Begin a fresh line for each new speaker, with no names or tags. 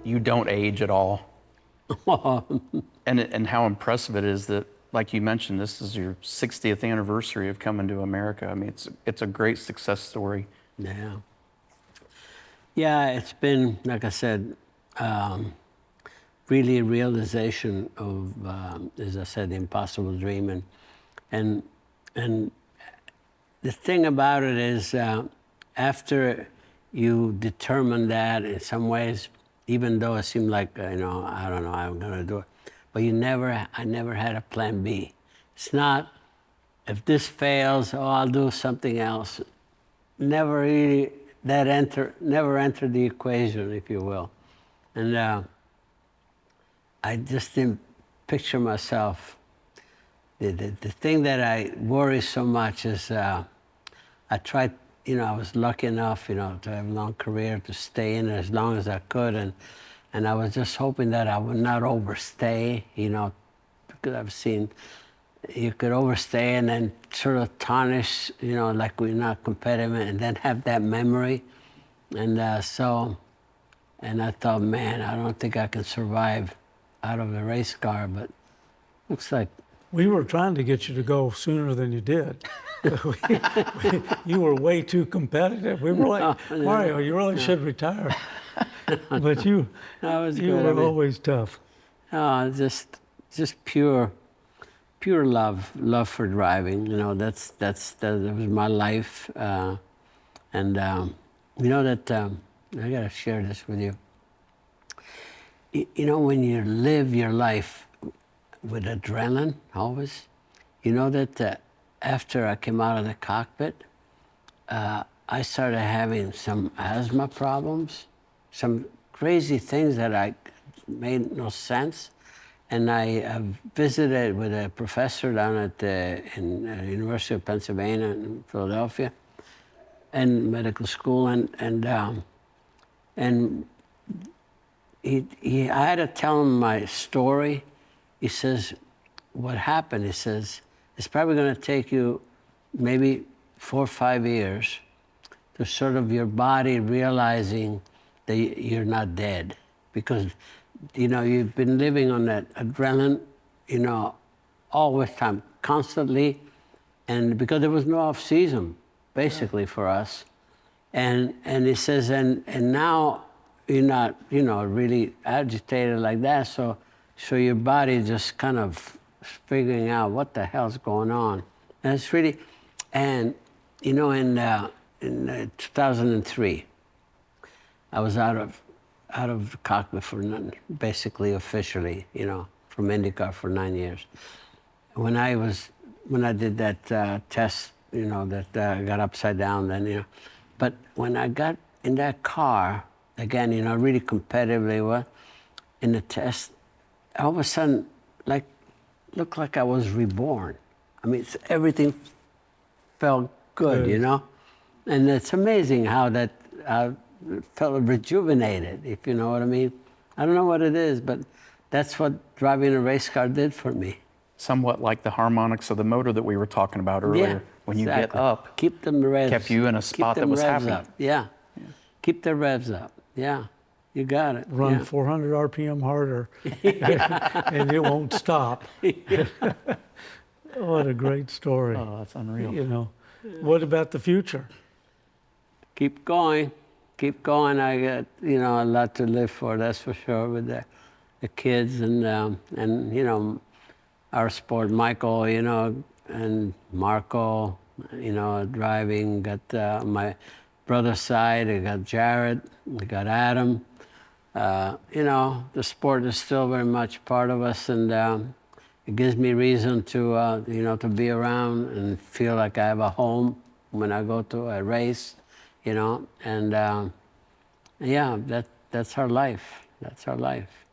you don't age at all. And how impressive it is that, like you mentioned, this is your 60th anniversary of coming to America. I mean, it's a great success story.
Yeah. Yeah, it's been, like I said, really a realization of, as I said, the impossible dream. And the thing about it is, after you determine that, in some ways, even though it seemed like, I don't know, I'm gonna do it, but I never had a plan B. It's not, if this fails, oh, I'll do something else. Never really, never entered the equation, if you will. And I just didn't picture myself. The thing that I worry so much is, I tried, I was lucky enough, to have a long career, to stay in it as long as I could, and I was just hoping that I would not overstay, because I've seen you could overstay and then sort of tarnish, like we're not competitive, and then have that memory. And and I thought, man, I don't think I can survive out of the race car, but looks like.
We were trying to get you to go sooner than you did. You were way too competitive. We were like, Mario, you really should retire. But you were always tough.
Just pure love for driving. That was my life. And I gotta share this with you. When you live your life with adrenaline, always, that after I came out of the cockpit, I started having some asthma problems, some crazy things that made no sense. And I visited with a professor down at the University of Pennsylvania in Philadelphia, and medical school, and I had to tell him my story. He says, what happened? He says, it's probably going to take you maybe 4 or 5 years to sort of your body realizing that you're not dead, because you've been living on that adrenaline, all the time, constantly, and because there was no off season, basically, for us. And he says, and now you're not, really agitated like that, so your body just kind of figuring out what the hell's going on. And it's really, and in 2003, I was out of the cockpit for basically officially, from IndyCar for 9 years. When I did that test, that I got upside down then, but when I got in that car, again, really competitively, in the test, all of a sudden, looked like I was reborn. I mean, everything felt good, And it's amazing how that felt rejuvenated, if you know what I mean. I don't know what it is, but that's what driving a race car did for me.
Somewhat like the harmonics of the motor that we were talking about earlier.
Yeah,
when you get up,
keep them revs.
Kept you in a spot that was happy.
Up. Yeah. Keep the revs up. Yeah. You got it.
Run 400 RPM harder, and it won't stop. What a great story.
Oh, that's unreal.
What about the future?
Keep going. Keep going. I got, a lot to live for, that's for sure, with the kids and our sport, Michael, and Marco, driving. Got my brother's side, I got Jared, I got Adam. The sport is still very much part of us, and it gives me reason to, to be around and feel like I have a home when I go to a race, and yeah, that's our life. That's our life.